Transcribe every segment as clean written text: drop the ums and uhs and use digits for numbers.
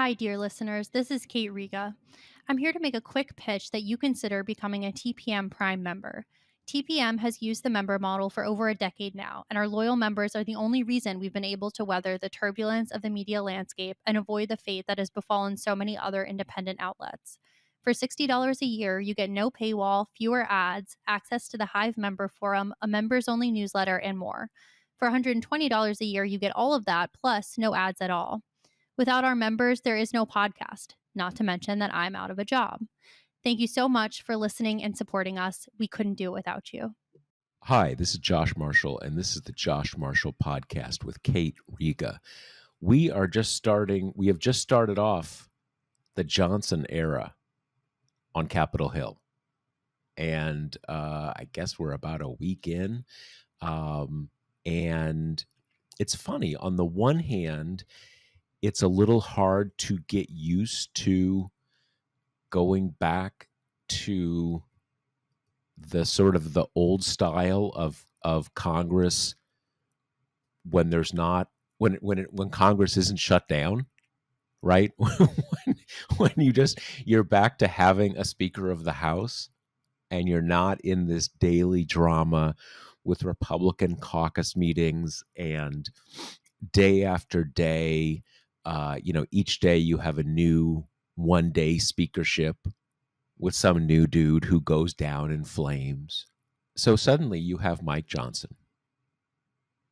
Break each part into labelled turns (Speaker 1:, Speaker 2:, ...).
Speaker 1: Hi, dear listeners. This is Kate Riga. I'm here to make a quick pitch that you consider becoming a TPM Prime member. TPM has used the member model for over a decade now, and our loyal members are the only reason we've been able to weather the turbulence of the media landscape and avoid the fate that has befallen so many other independent outlets. For $60 a year, you get no paywall, fewer ads, access to the Hive member forum, a members only newsletter, and more. For $120 a year, you get all of that, plus no ads at all. Without our members, there is no podcast, not to mention that I'm out of a job. Thank you so much for listening and supporting us. We couldn't do it without you.
Speaker 2: Hi, this is Josh Marshall, and this is the Josh Marshall Podcast with Kate Riga. We have just started off the Johnson era on Capitol Hill. And I guess we're about a week in. And it's funny. On the one hand, it's a little hard to get used to going back to the sort of the old style of Congress when there's not when Congress isn't shut down, right? when you're back to having a Speaker of the House and you're not in this daily drama with Republican caucus meetings and day after day, each day you have a new one-day speakership with some new dude who goes down in flames. So suddenly you have Mike Johnson,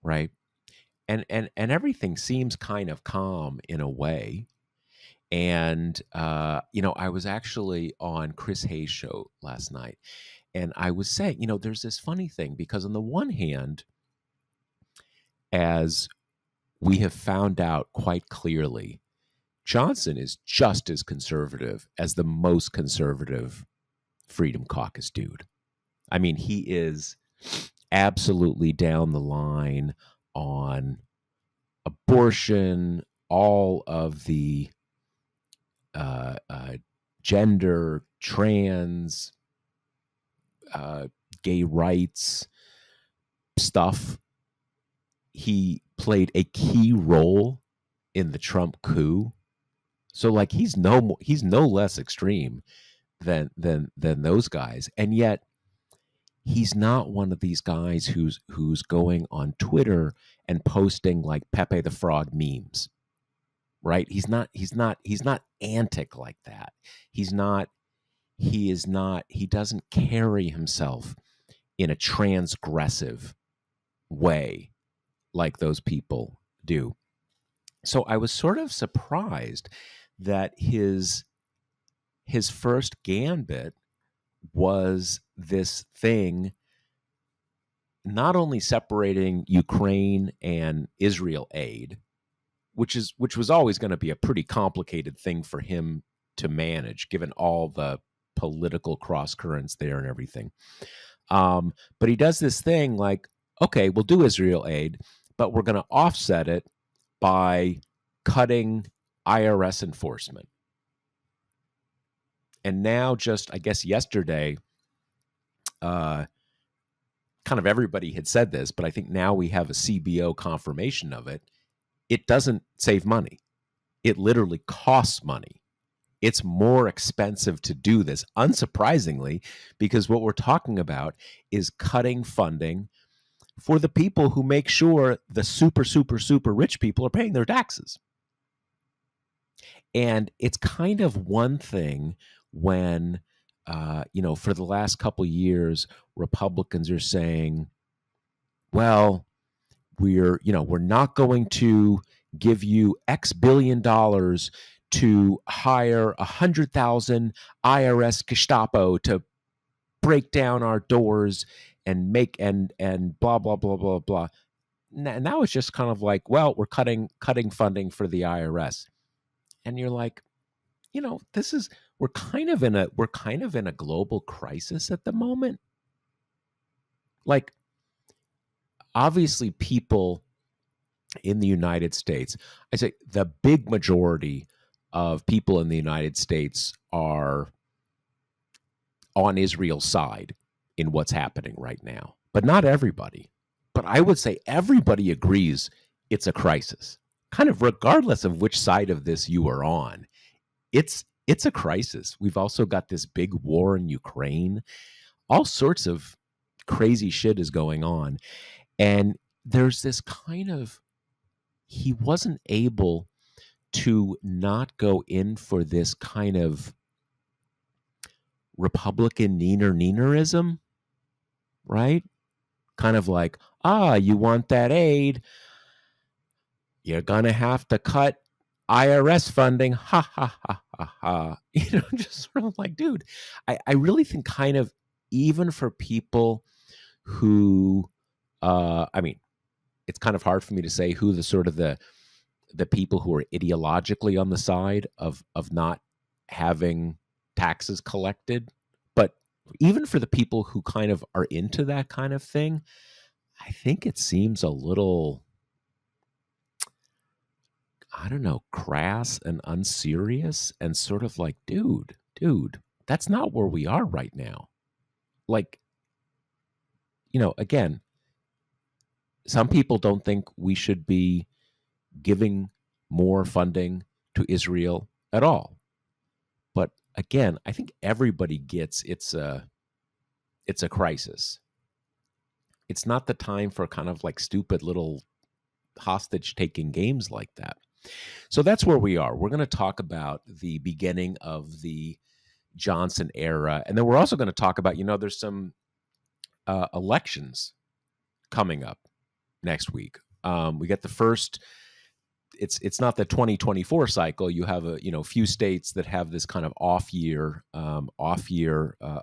Speaker 2: right? And everything seems kind of calm in a way. And, I was actually on Chris Hayes' show last night, and I was saying, there's this funny thing, because on the one hand, as we have found out quite clearly, Johnson is just as conservative as the most conservative Freedom Caucus dude. I mean, he is absolutely down the line on abortion, all of the gender, trans, gay rights stuff. He played a key role in the Trump coup. So like he's no less extreme than those guys. And yet he's not one of these guys who's going on Twitter and posting like Pepe the Frog memes. Right? He's not antic like that. He doesn't carry himself in a transgressive way like those people do. So I was sort of surprised that his first gambit was this thing not only separating Ukraine and Israel aid, which was always going to be a pretty complicated thing for him to manage, given all the political cross currents there and everything. But he does this thing like, okay, we'll do Israel aid, but we're going to offset it by cutting IRS enforcement. And now, just I guess yesterday, kind of everybody had said this, but I think now we have a CBO confirmation of it. It doesn't save money. It literally costs money. It's more expensive to do this, unsurprisingly, because what we're talking about is cutting funding for the people who make sure the super, super, super rich people are paying their taxes. And it's kind of one thing when, for the last couple of years, Republicans are saying, well, we're not going to give you X billion dollars to hire 100,000 IRS Gestapo to break down our doors and make and blah blah blah blah blah. Now it's just kind of like, well, we're cutting funding for the IRS, and you're like, we're kind of in a global crisis at the moment. Like, obviously, people in the United States, I say the big majority of people in the United States are on Israel's side in what's happening right now, but not everybody. But I would say everybody agrees it's a crisis. kind of regardless of which side of this you are on, it's a crisis. We've also got this big war in Ukraine. All sorts of crazy shit is going on. And there's this kind of, he wasn't able to not go in for this kind of Republican neenerism, right? Kind of like, you want that aid, you're gonna have to cut IRS funding. Ha ha ha ha ha. Just sort of like, dude, I really think kind of, even for people who I mean, it's kind of hard for me to say who the sort of the people who are ideologically on the side of not having taxes collected, but even for the people who kind of are into that kind of thing, I think it seems a little, I don't know, crass and unserious and sort of like, dude, that's not where we are right now. Like, again, some people don't think we should be giving more funding to Israel at all. But again, I think everybody gets it's a crisis. It's not the time for kind of like stupid little hostage taking games like that. So that's where we are. We're going to talk about the beginning of the Johnson era. And then we're also going to talk about, there's some elections coming up next week. We get the first, it's not the 2024 cycle. You have a few states that have this kind of off year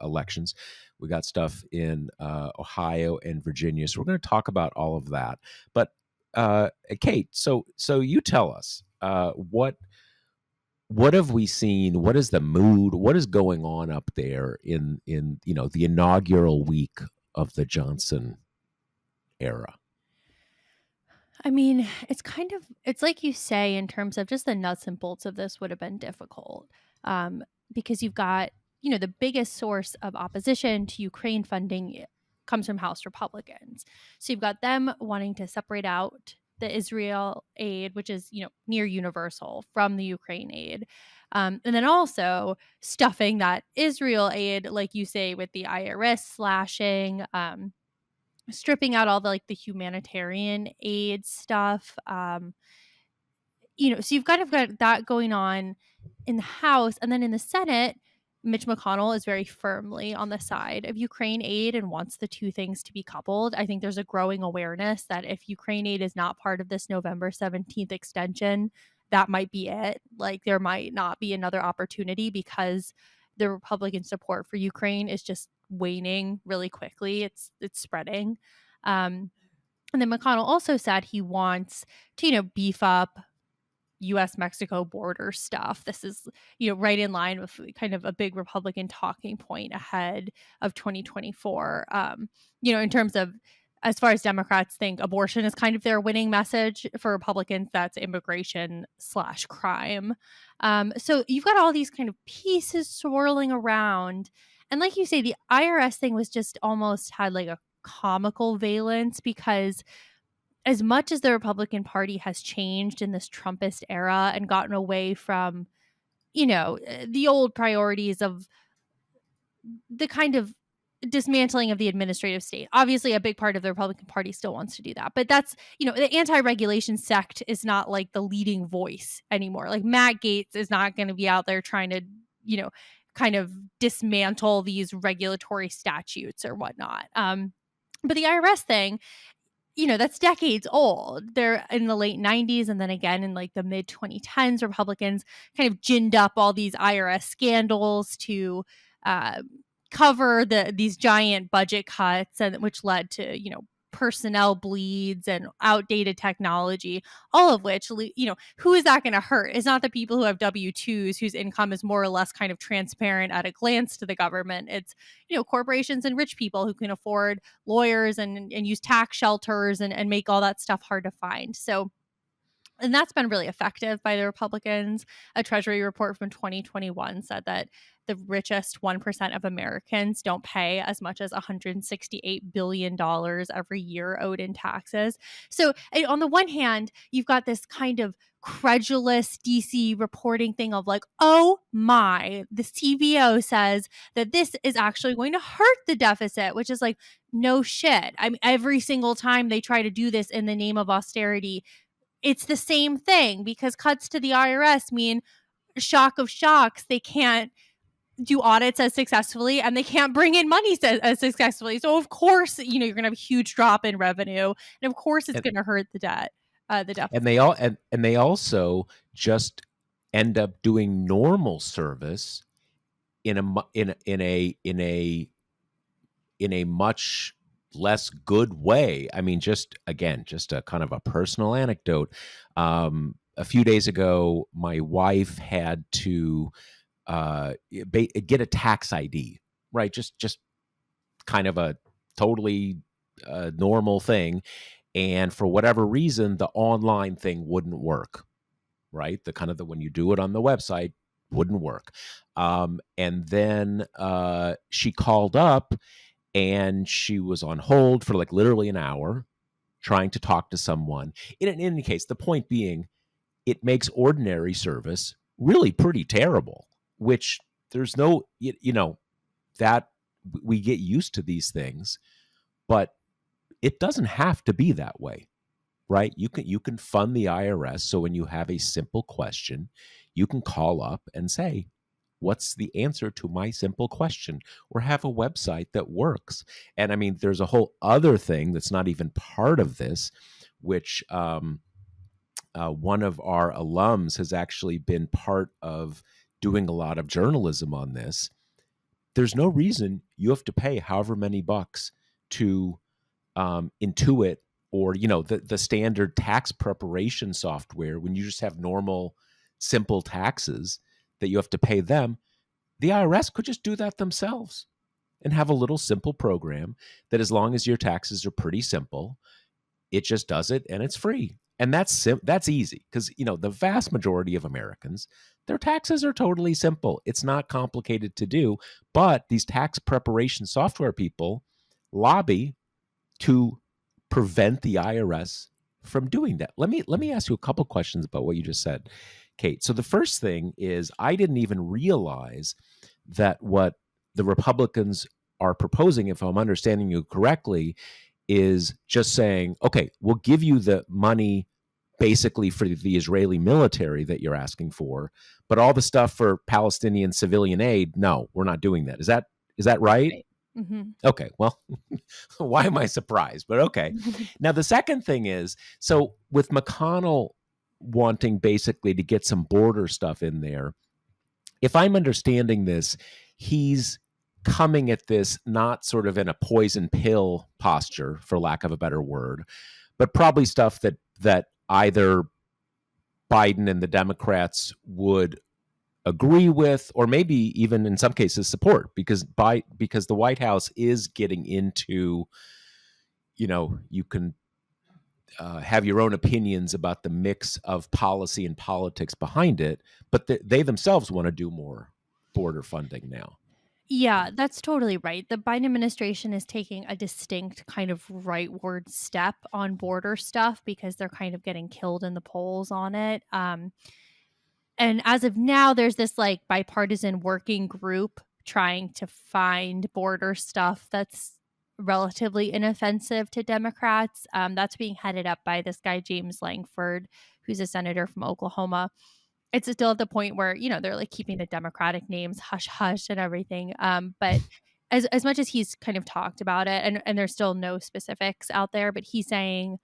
Speaker 2: elections. We got stuff in Ohio and Virginia. So we're going to talk about all of that. But Kate, so you tell us what have we seen? What is the mood? What is going on up there in the inaugural week of the Johnson era?
Speaker 1: I mean, it's like you say, in terms of just the nuts and bolts of this would have been difficult, because you've got, the biggest source of opposition to Ukraine funding comes from House Republicans. So you've got them wanting to separate out the Israel aid, which is, near universal, from the Ukraine aid. And then also stuffing that Israel aid, like you say, with the IRS slashing, stripping out all the humanitarian aid stuff. So you've kind of got that going on in the House, and then in the Senate, Mitch McConnell is very firmly on the side of Ukraine aid and wants the two things to be coupled. I think there's a growing awareness that if Ukraine aid is not part of this November 17th extension, that might be it. Like, there might not be another opportunity, because the Republican support for Ukraine is just waning really quickly. It's spreading. And then McConnell also said he wants to, beef up U.S.-Mexico border stuff. This is, right in line with kind of a big Republican talking point ahead of 2024. In terms of, as far as Democrats think abortion is kind of their winning message, for Republicans, that's immigration/crime. So you've got all these kind of pieces swirling around. And like you say, the IRS thing was just almost had like a comical valence, because as much as the Republican Party has changed in this Trumpist era and gotten away from, the old priorities of the kind of dismantling of the administrative state. Obviously, a big part of the Republican Party still wants to do that. But that's, the anti-regulation sect is not like the leading voice anymore. Like, Matt Gaetz is not going to be out there trying to, kind of dismantle these regulatory statutes or whatnot. But the IRS thing, that's decades old. They're in the late 90s, and then again in like the mid 2010s, Republicans kind of ginned up all these IRS scandals to cover these giant budget cuts, and which led to, personnel bleeds and outdated technology, all of which, who is that going to hurt? It's not the people who have W-2s whose income is more or less kind of transparent at a glance to the government. It's, corporations and rich people who can afford lawyers and use tax shelters and make all that stuff hard to find. So And that's been really effective by the Republicans. A Treasury report from 2021 said that the richest 1% of Americans don't pay as much as $168 billion every year owed in taxes. So, on the one hand, you've got this kind of credulous DC reporting thing of like, oh my, the CBO says that this is actually going to hurt the deficit, which is like, no shit. I mean, every single time they try to do this in the name of austerity, it's the same thing, because cuts to the IRS mean shock of shocks. They can't do audits as successfully and they can't bring in money as successfully. So of course, you're going to have a huge drop in revenue, and of course it's
Speaker 2: And,
Speaker 1: going to hurt the deficit.
Speaker 2: and they also just end up doing normal service in a much less good way. I mean, just a kind of a personal anecdote. A few days ago, my wife had to get a tax ID, right? Just kind of a totally normal thing. And for whatever reason, the online thing wouldn't work, right? When you do it on the website wouldn't work. And then she called up and she was on hold for like literally an hour trying to talk to someone. In any case, the point being, it makes ordinary service really pretty terrible, which there's no, that we get used to these things, but it doesn't have to be that way, right? You can fund the IRS. So when you have a simple question, you can call up and say, what's the answer to my simple question? Or have a website that works. And I mean, there's a whole other thing that's not even part of this, which one of our alums has actually been part of doing a lot of journalism on this. There's no reason you have to pay however many bucks to Intuit or the standard tax preparation software when you just have normal simple taxes that you have to pay them. The IRS could just do that themselves and have a little simple program that, as long as your taxes are pretty simple, it just does it and it's free. And that's easy because the vast majority of Americans, their taxes are totally simple. It's not complicated to do, but these tax preparation software people lobby to prevent the IRS from doing that. Let me ask you a couple questions about what you just said, Kate. So the first thing is, I didn't even realize that what the Republicans are proposing, if I'm understanding you correctly, is just saying, okay, we'll give you the money basically for the Israeli military that you're asking for, but all the stuff for Palestinian civilian aid, no, we're not doing that. Is that right?
Speaker 1: Right. Mm-hmm.
Speaker 2: Okay, well, why am I surprised? But okay. Now, the second thing is, so with McConnell wanting basically to get some border stuff in there, if I'm understanding this, he's coming at this not sort of in a poison pill posture, for lack of a better word, but probably stuff that either Biden and the Democrats would agree with, or maybe even in some cases support, because the White House is getting into, you can have your own opinions about the mix of policy and politics behind it, but they themselves want to do more border funding now.
Speaker 1: Yeah, that's totally right. The Biden administration is taking a distinct kind of rightward step on border stuff because they're kind of getting killed in the polls on it. And as of now, there's this like bipartisan working group trying to find border stuff that's relatively inoffensive to Democrats. That's being headed up by this guy, James Langford, who's a senator from Oklahoma. It's still at the point where, they're like keeping the Democratic names hush hush and everything. But as much as he's kind of talked about it, and there's still no specifics out there, but he's saying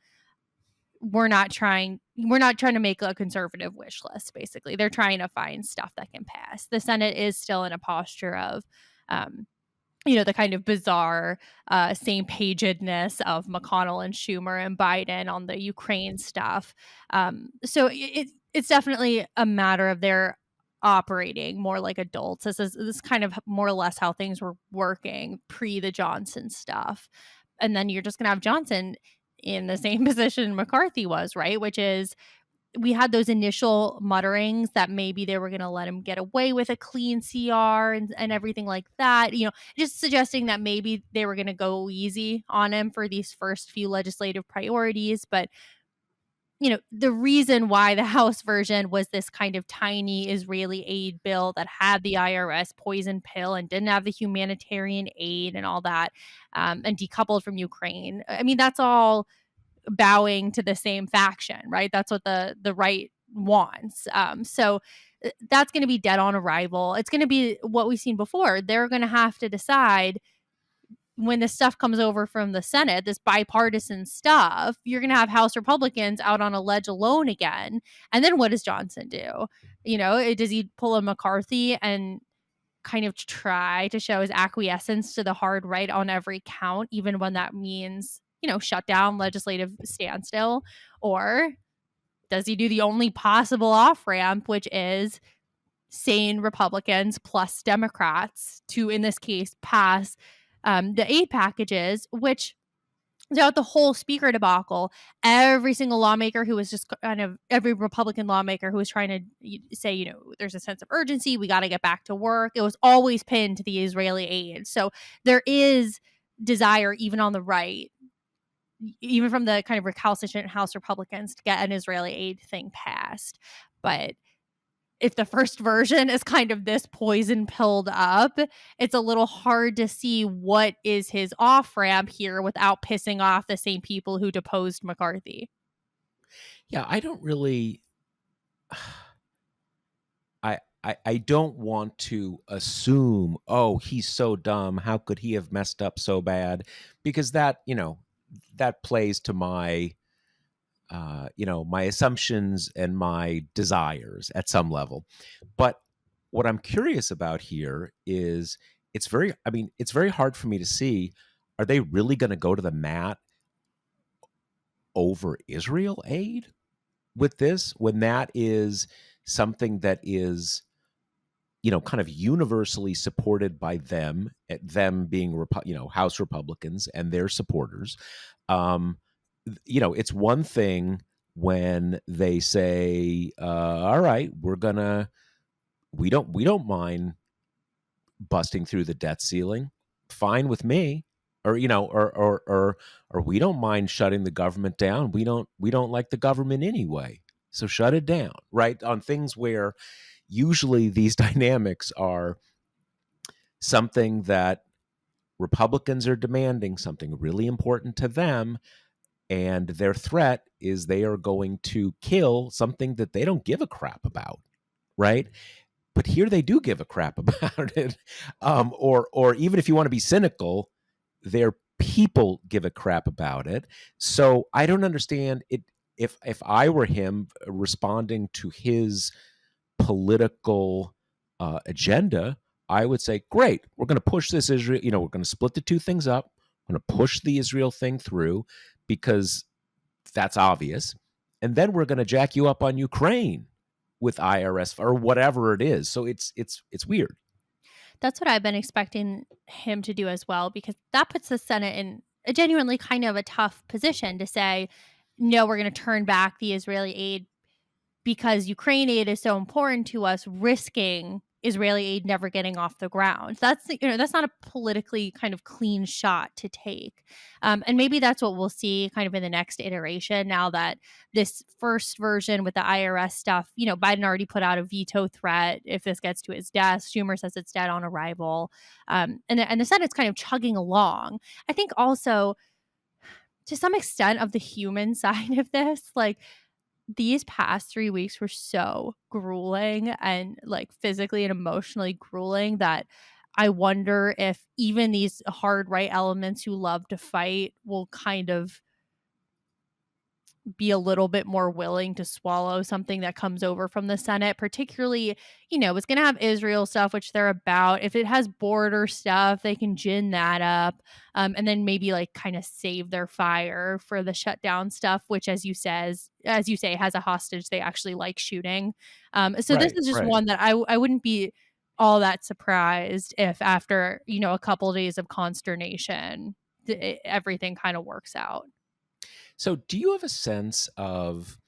Speaker 1: we're not trying to make a conservative wish list. Basically, they're trying to find stuff that can pass. The Senate is still in a posture of the kind of bizarre same pagedness of McConnell and Schumer and Biden on the Ukraine stuff. So it's definitely a matter of their operating more like adults. This is kind of more or less how things were working pre the Johnson stuff. And then you're just going to have Johnson in the same position McCarthy was, right? Which is we had those initial mutterings that maybe they were going to let him get away with a clean CR and everything like that. Just suggesting that maybe they were going to go easy on him for these first few legislative priorities. But, the reason why the House version was this kind of tiny Israeli aid bill that had the IRS poison pill and didn't have the humanitarian aid and all that, and decoupled from Ukraine. I mean, that's all bowing to the same faction, right? That's what the right wants. So that's going to be dead on arrival. It's going to be what we've seen before. They're going to have to decide when this stuff comes over from the Senate, this bipartisan stuff, you're going to have House Republicans out on a ledge alone again. And then what does Johnson do? Does he pull a McCarthy and kind of try to show his acquiescence to the hard right on every count, even when that means, shut down, legislative standstill? Or does he do the only possible off ramp, which is sane Republicans plus Democrats to, in this case, pass the aid packages, which throughout the whole speaker debacle, every single lawmaker who was just kind of every Republican lawmaker who was trying to say, there's a sense of urgency, we got to get back to work, it was always pinned to the Israeli aid. So there is desire, even on the right, even from the kind of recalcitrant House Republicans, to get an Israeli aid thing passed. But if the first version is kind of this poison pilled up, it's a little hard to see what is his off ramp here without pissing off the same people who deposed McCarthy.
Speaker 2: Yeah, I don't really. I don't want to assume, oh, he's so dumb. How could he have messed up so bad? Because that plays to my my assumptions and my desires at some level. But what I'm curious about here is it's very hard for me to see, are they really going to go to the mat over Israel aid with this, when that is something that is kind of universally supported by them being House Republicans and their supporters. It's one thing when they say, all right, we don't mind busting through the debt ceiling, fine with me. Or or we don't mind shutting the government down, we don't like the government anyway, so shut it down, right? On things where usually these dynamics are something that Republicans are demanding, something really important to them, and their threat is they are going to kill something that they don't give a crap about, right? But here they do give a crap about it. Or even if you want to be cynical, their people give a crap about it. So I don't understand it. If I were him responding to his political agenda, I would say, great, we're going to push this Israel, we're going to split the two things up. We're going to push the Israel thing through because that's obvious. And then we're going to jack you up on Ukraine with IRS or whatever it is. So it's weird.
Speaker 1: That's what I've been expecting him to do as well, because that puts the Senate in a genuinely kind of a tough position to say, no, we're going to turn back the Israeli aid because Ukraine aid is so important to us, risking Israeli aid never getting off the ground. That's not a politically kind of clean shot to take. And maybe that's what we'll see kind of in the next iteration, now that this first version with the IRS stuff, Biden already put out a veto threat if this gets to his desk. Schumer says it's dead on arrival. And the Senate's kind of chugging along. I think also, to some extent, of the human side of this, like, these past 3 weeks were so grueling and like physically and emotionally grueling that I wonder if even these hard right elements who love to fight will kind of be a little bit more willing to swallow something that comes over from the Senate, particularly, it's going to have Israel stuff, which they're about. If it has border stuff, they can gin that up, and then maybe like kind of save their fire for the shutdown stuff, which, as you say, has a hostage they actually like shooting. So this is just one that I wouldn't be all that surprised if after, a couple of days of consternation, everything kind of works out.
Speaker 2: So do you have a sense of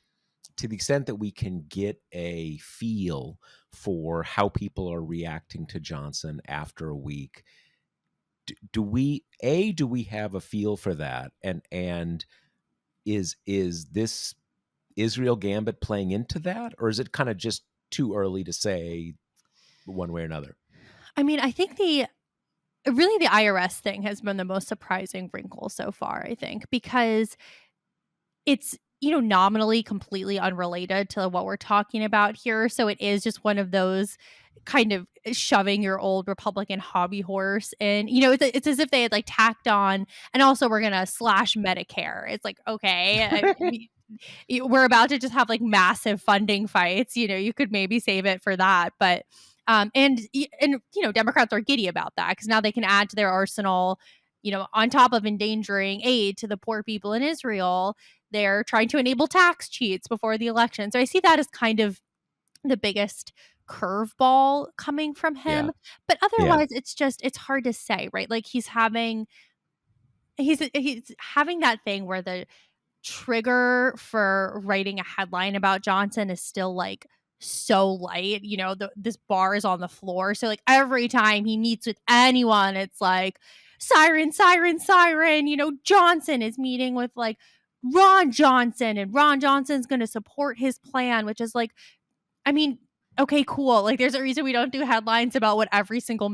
Speaker 2: to the extent that we can get a feel for how people are reacting to Johnson after a week, do we have a feel for that? And is this Israel Gambit playing into that, or is it kind of just too early to say one way or another?
Speaker 1: I mean, I think the IRS thing has been the most surprising wrinkle so far, I think, because it's, nominally completely unrelated to what we're talking about here. So it is just one of those kind of shoving your old Republican hobby horse in. It's as if they had like tacked on, and also we're going to slash Medicare. It's like, okay, we're about to just have like massive funding fights. You could maybe save it for that. But and Democrats are giddy about that because now they can add to their arsenal, on top of endangering aid to the poor people in Israel, they're trying to enable tax cheats before the election. So I see that as kind of the biggest curveball coming from
Speaker 2: Yeah.
Speaker 1: him. But
Speaker 2: Yeah.
Speaker 1: otherwise, it's hard to say, right? Like he's having that thing where the trigger for writing a headline about Johnson is still like so light. This bar is on the floor. So like every time he meets with anyone, it's like siren, siren, siren. Johnson is meeting with like Ron Johnson, and Ron Johnson's going to support his plan, which is like, I mean, okay, cool. Like there's a reason we don't do headlines about what every single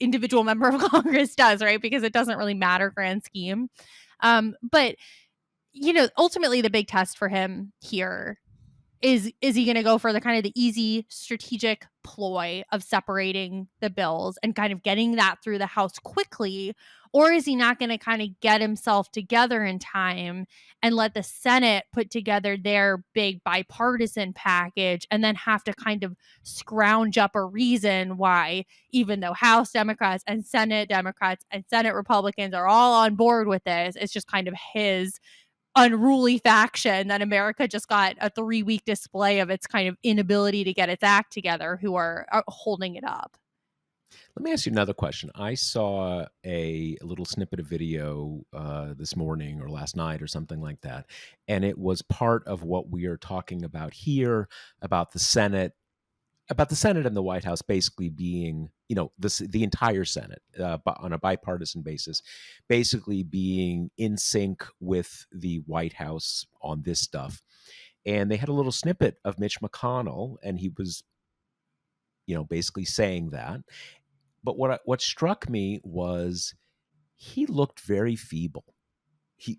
Speaker 1: individual member of Congress does, right? Because it doesn't really matter grand scheme. But ultimately the big test for him here is he going to go for the kind of the easy strategic ploy of separating the bills and kind of getting that through the House quickly, or is he not going to kind of get himself together in time and let the Senate put together their big bipartisan package and then have to kind of scrounge up a reason why, even though House Democrats and Senate Republicans are all on board with this, it's just kind of his unruly faction that America just got a 3-week display of its kind of inability to get its act together, who are holding it up.
Speaker 2: Let me ask you another question. I saw a little snippet of video this morning or last night or something like that, and it was part of what we are talking about here about the Senate, and the White House basically being, the entire Senate, but on a bipartisan basis, basically being in sync with the White House on this stuff. And they had a little snippet of Mitch McConnell, and he was, basically saying that. But what struck me was he looked very feeble. He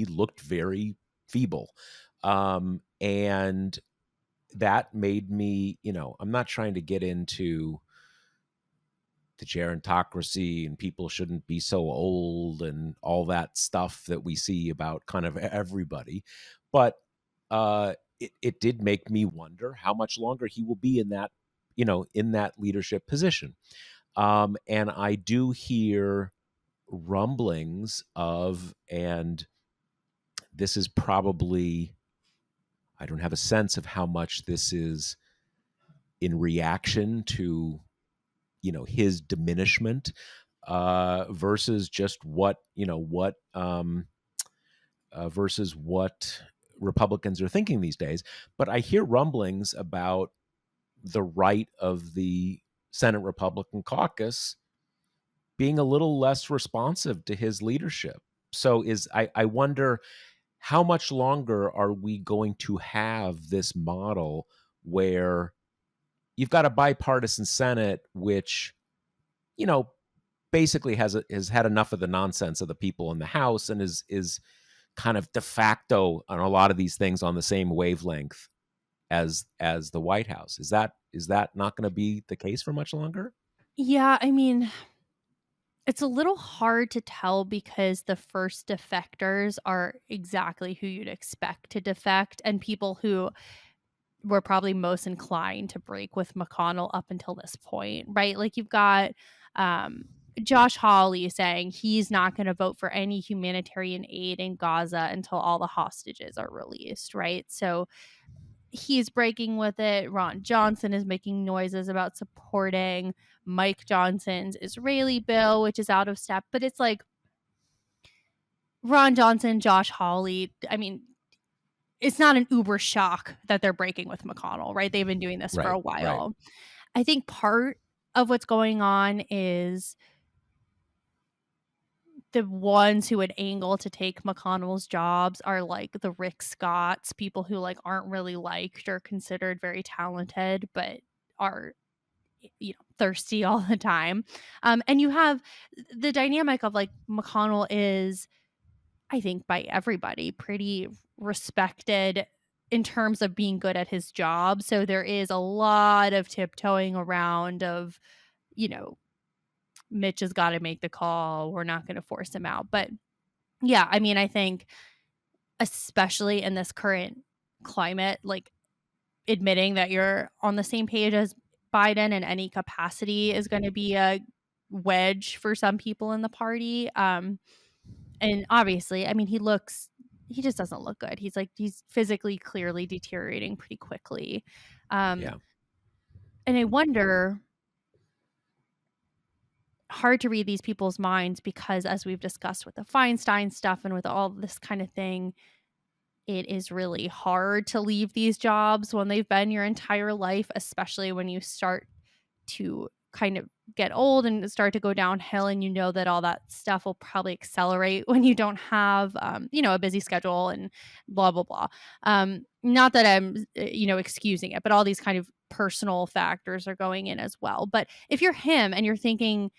Speaker 2: looked very feeble, and that made me, I'm not trying to get into the gerontocracy and people shouldn't be so old and all that stuff that we see about kind of everybody, but it did make me wonder how much longer he will be in that, in that leadership position. And I do hear rumblings of, and this is probably, I don't have a sense of how much this is in reaction to, his diminishment, versus just what, versus what Republicans are thinking these days. But I hear rumblings about the right of the Senate Republican caucus being a little less responsive to his leadership. So I wonder, how much longer are we going to have this model where you've got a bipartisan Senate, which, basically has had enough of the nonsense of the people in the House and is kind of de facto on a lot of these things on the same wavelength as the White House. Is that not going to be the case for much longer?
Speaker 1: Yeah, I mean, it's a little hard to tell because the first defectors are exactly who you'd expect to defect, and people who were probably most inclined to break with McConnell up until this point, right? Like you've got um, Josh Hawley saying he's not going to vote for any humanitarian aid in Gaza until all the hostages are released, right? So he's breaking with it. Ron Johnson is making noises about supporting Mike Johnson's Israeli bill, which is out of step. But it's like Ron Johnson, Josh Hawley. I mean, it's not an uber shock that they're breaking with McConnell, right? They've been doing this for
Speaker 2: Right.
Speaker 1: a
Speaker 2: Right.
Speaker 1: while. I think part of what's going on is the ones who would angle to take McConnell's jobs are like the Rick Scotts, people who like aren't really liked or considered very talented, but are thirsty all the time. And you have the dynamic of like McConnell is, I think, by everybody pretty respected in terms of being good at his job. So there is a lot of tiptoeing around of, you know, Mitch has got to make the call. We're not going to force him out. But yeah, I mean, I think especially in this current climate, like admitting that you're on the same page as Biden in any capacity is going to be a wedge for some people in the party. And obviously, I mean, he just doesn't look good. He's physically clearly deteriorating pretty quickly.
Speaker 2: Yeah.
Speaker 1: And I wonder, hard to read these people's minds because as we've discussed with the Feinstein stuff and with all this kind of thing, it is really hard to leave these jobs when they've been your entire life, especially when you start to kind of get old and start to go downhill, and you know that all that stuff will probably accelerate when you don't have a busy schedule and blah blah blah. Not that I'm excusing it, but all these kind of personal factors are going in as well. But if you're him and you're thinking,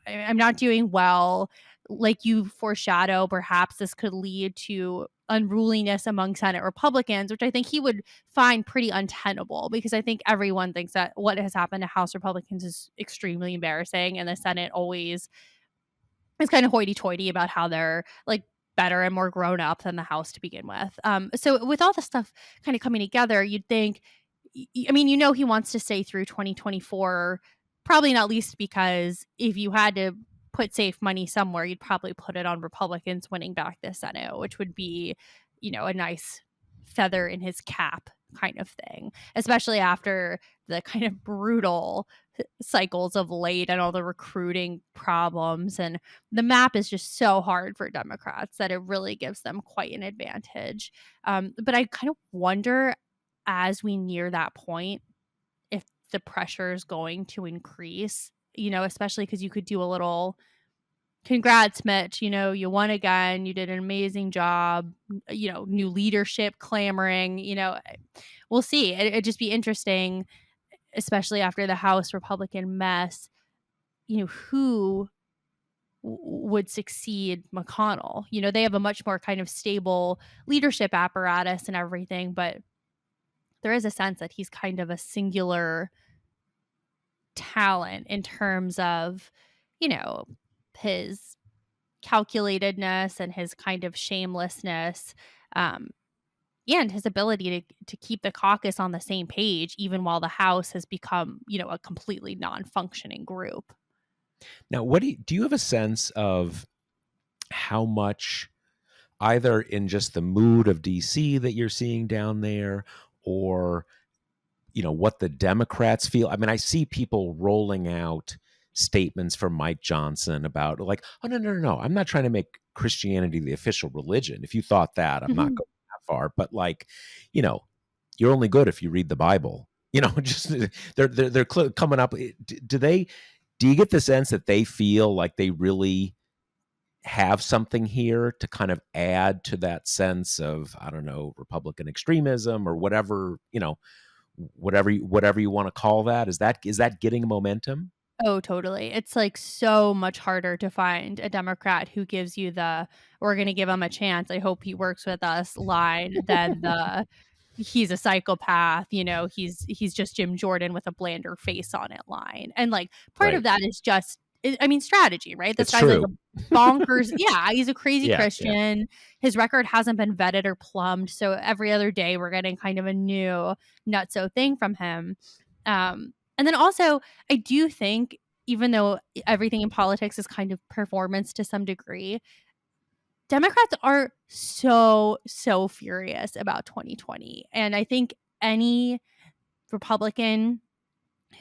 Speaker 1: I'm not doing well, like you foreshadow, perhaps this could lead to unruliness among Senate Republicans, which I think he would find pretty untenable because I think everyone thinks that what has happened to House Republicans is extremely embarrassing, and the Senate always is kind of hoity-toity about how they're like better and more grown up than the House to begin with. So with all the stuff kind of coming together, you'd think, I mean, he wants to stay through 2024, probably not least because if you had to put safe money somewhere, you'd probably put it on Republicans winning back the Senate, which would be, a nice feather in his cap kind of thing, especially after the kind of brutal cycles of late and all the recruiting problems. And the map is just so hard for Democrats that it really gives them quite an advantage. But I kind of wonder, as we near that point, if the pressure is going to increase, especially because you could do a little congrats, Mitch, you won again, you did an amazing job, new leadership clamoring, we'll see. It'd just be interesting, especially after the House Republican mess, who would succeed McConnell. They have a much more kind of stable leadership apparatus and everything, but there is a sense that he's kind of a singular talent in terms of, his calculatedness and his kind of shamelessness, and his ability to keep the caucus on the same page, even while the House has become, a completely non-functioning group.
Speaker 2: Now, what do you have a sense of how much, either in just the mood of DC that you're seeing down there, or what the Democrats feel? I mean, I see people rolling out statements from Mike Johnson about like, oh, no, I'm not trying to make Christianity the official religion. If you thought that, I'm not going that far. But like, you're only good if you read the Bible. Just they're coming up. Do you get the sense that they feel like they really have something here to kind of add to that sense of, I don't know, Republican extremism or whatever, whatever you want to call that? Is that getting momentum?
Speaker 1: Oh, totally. It's like so much harder to find a Democrat who gives you the "we're going to give him a chance. I hope he works with us" line than the "he's a psychopath, he's just Jim Jordan with a blander face on it" line. And like part of
Speaker 2: Right.
Speaker 1: that is just, I mean, strategy, right? This
Speaker 2: It's
Speaker 1: guy's like
Speaker 2: true.
Speaker 1: a bonkers. Yeah, he's a crazy
Speaker 2: Yeah. Yeah.
Speaker 1: Christian. His record hasn't been vetted or plumbed. So every other day we're getting kind of a new nutso thing from him. And then also, I do think, even though everything in politics is kind of performance to some degree, Democrats are so, so furious about 2020. And I think any Republican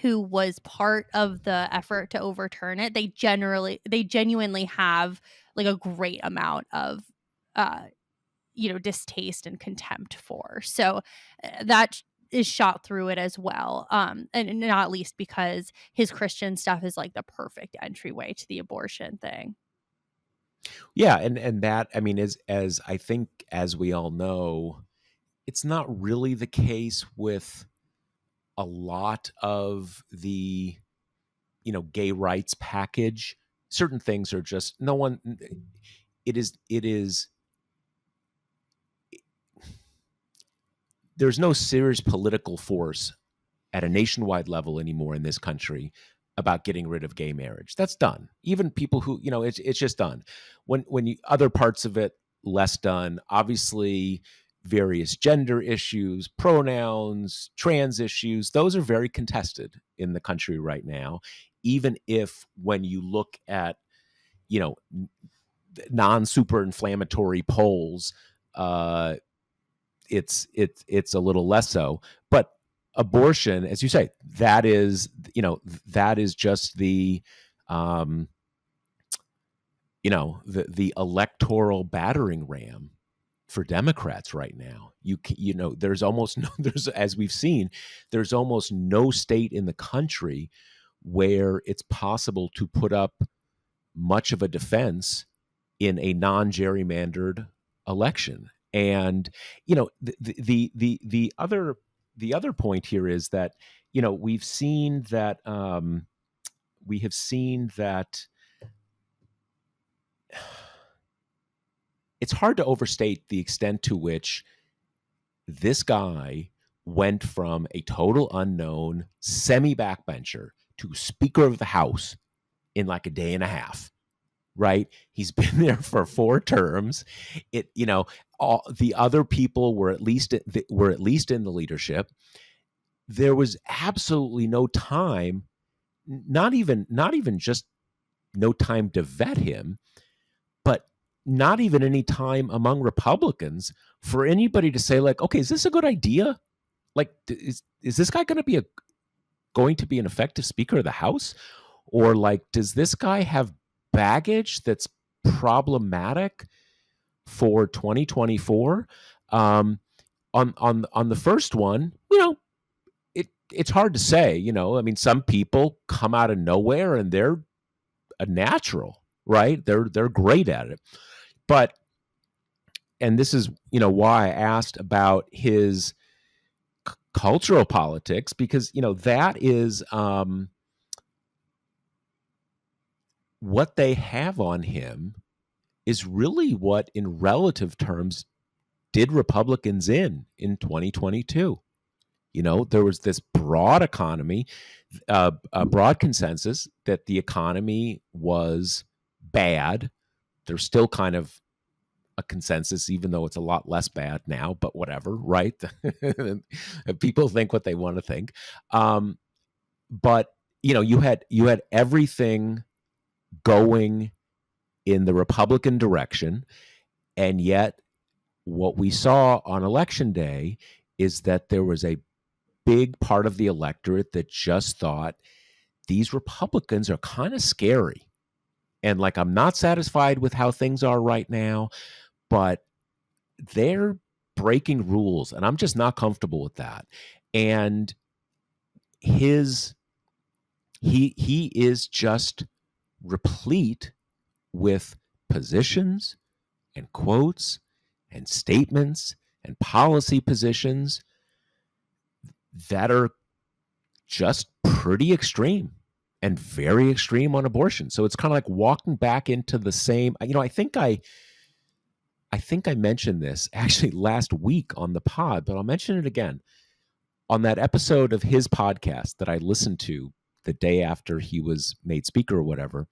Speaker 1: who was part of the effort to overturn it, they genuinely have like a great amount of distaste and contempt for. So that is shot through it as well. And not least because his Christian stuff is like the perfect entryway to the abortion thing.
Speaker 2: Yeah, and that, I mean, as I think, as we all know, it's not really the case with a lot of the gay rights package. Certain things are just no one. It is. There's no serious political force at a nationwide level anymore in this country about getting rid of gay marriage. That's done. Even people who, it's just done. Other parts of it, less done. Obviously, various gender issues, pronouns, trans issues, those are very contested in the country right now. Even if when you look at, non-super inflammatory polls, it's a little less so. But abortion, as you say, that is just the the electoral battering ram for Democrats right now. There's almost no, as we've seen, there's almost no state in the country where it's possible to put up much of a defense in a non-gerrymandered election. And the other point here is that we have seen that it's hard to overstate the extent to which this guy went from a total unknown semi-backbencher to Speaker of the House in like a day and a half. Right? He's been there for 4 terms. All the other people were at least in the leadership. There was absolutely no time, not even just no time to vet him, but not even any time among Republicans for anybody to say, like, okay, is this a good idea? Like, is this guy going to be an effective Speaker of the House? Or like, does this guy have baggage that's problematic for 2024? On the first one, it's hard to say. I mean, some people come out of nowhere and they're a natural, right? They're great at it. But, and this is why I asked about his cultural politics, because that is what they have on him is really what, in relative terms, did Republicans in 2022. There was this broad economy, a broad consensus that the economy was bad. There's still kind of a consensus, even though it's a lot less bad now, but whatever, right? People think what they want to think. But, you had everything going in the Republican direction. And yet what we saw on election day is that there was a big part of the electorate that just thought these Republicans are kind of scary. And like, I'm not satisfied with how things are right now, but they're breaking rules and I'm just not comfortable with that. And he is just replete with positions and quotes and statements and policy positions that are just pretty extreme and very extreme on abortion. So it's kind of like walking back into the same, I think I mentioned this actually last week on the pod, but I'll mention it again. On that episode of his podcast that I listened to the day after he was made speaker or whatever,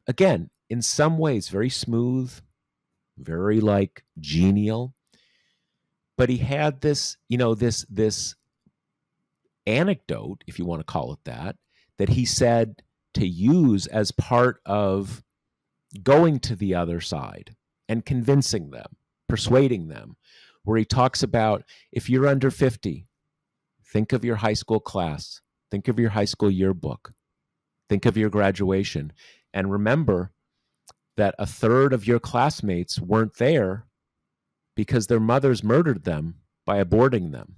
Speaker 2: again, in some ways, very smooth, very like genial. But he had this, this anecdote, if you want to call it that he said to use as part of going to the other side and convincing them, persuading them, where he talks about, if you're under 50, think of your high school class, think of your high school yearbook, think of your graduation, and remember that a third of your classmates weren't there because their mothers murdered them by aborting them.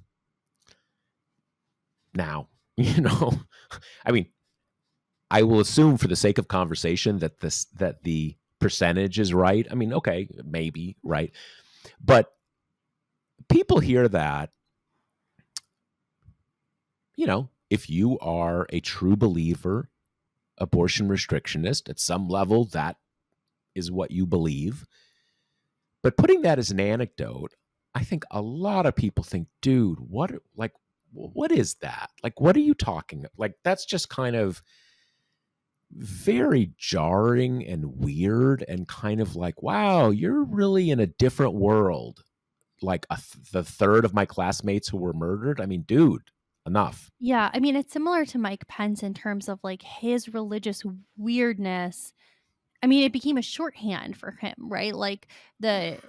Speaker 2: Now, I mean, I will assume for the sake of conversation that the percentage is right. I mean, okay, maybe, right? But people hear that, if you are a true believer, abortion restrictionist, at some level, that is what you believe. But putting that as an anecdote, I think a lot of people think, dude, what is that? Like, what are you talking about? Like, that's just kind of very jarring and weird and kind of like, wow, you're really in a different world. Like the third of my classmates who were murdered. I mean, dude, enough.
Speaker 1: Yeah, I mean, it's similar to Mike Pence in terms of like his religious weirdness. I mean, it became a shorthand for him, right? Like the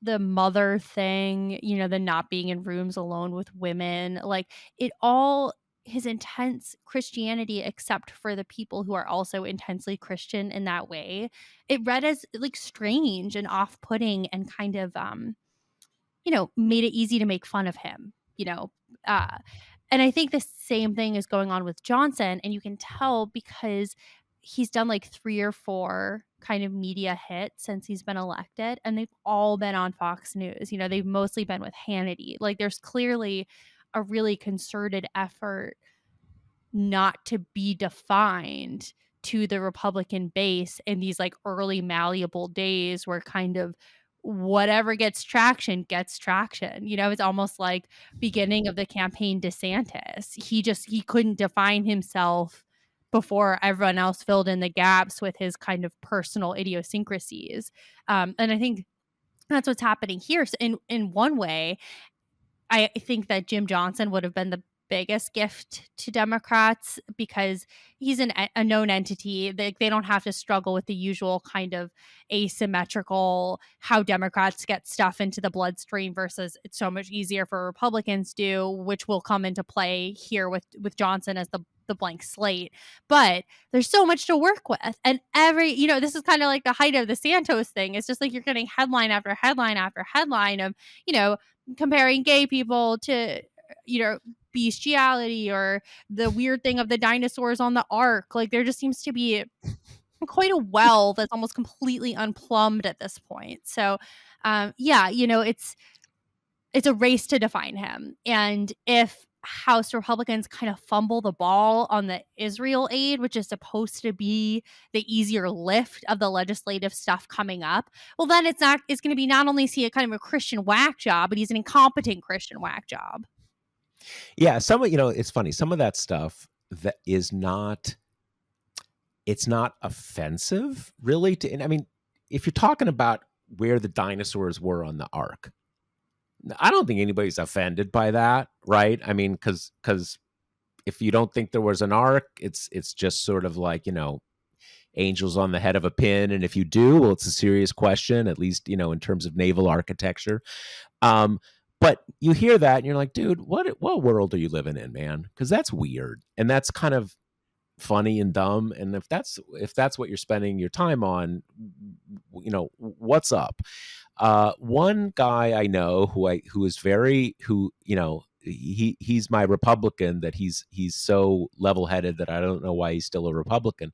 Speaker 1: mother thing, the not being in rooms alone with women, like it all his intense Christianity, except for the people who are also intensely Christian in that way, it read as like strange and off-putting and kind of made it easy to make fun of him, uh and I think the same thing is going on with Johnson, and you can tell because he's done like 3 or 4 kind of media hits since he's been elected, and they've all been on Fox News. They've mostly been with Hannity. Like, there's clearly a really concerted effort not to be defined to the Republican base in these like early malleable days where kind of whatever gets traction gets traction. It's almost like beginning of the campaign DeSantis. He couldn't define himself before everyone else filled in the gaps with his kind of personal idiosyncrasies. And I think that's what's happening here. So in one way, I think that Jim Johnson would have been the biggest gift to Democrats because he's a known entity. They don't have to struggle with the usual kind of asymmetrical how Democrats get stuff into the bloodstream versus it's so much easier for Republicans do, which will come into play here with Johnson as the blank slate. But there's so much to work with. And this is kind of like the height of the Santos thing. It's just like you're getting headline after headline after headline of, comparing gay people to, bestiality or the weird thing of the dinosaurs on the ark. Like, there just seems to be quite a well that's almost completely unplumbed at this point. So, it's a race to define him. And if House Republicans kind of fumble the ball on the Israel aid, which is supposed to be the easier lift of the legislative stuff coming up, well, then it's going to be not only is he a kind of a Christian whack job, but he's an incompetent Christian whack job.
Speaker 2: Yeah, it's funny. Some of that stuff that is it's not offensive really and I mean, if you're talking about where the dinosaurs were on the ark, I don't think anybody's offended by that, right? I mean, because if you don't think there was an ark, it's just sort of like, angels on the head of a pin. And if you do, well, it's a serious question, at least, in terms of naval architecture. But you hear that and you're like, dude, what world are you living in, man? Because that's weird. And that's kind of funny and dumb. And if that's what you're spending your time on, what's up? One guy I know he's my Republican, that he's so level-headed that I don't know why he's still a Republican.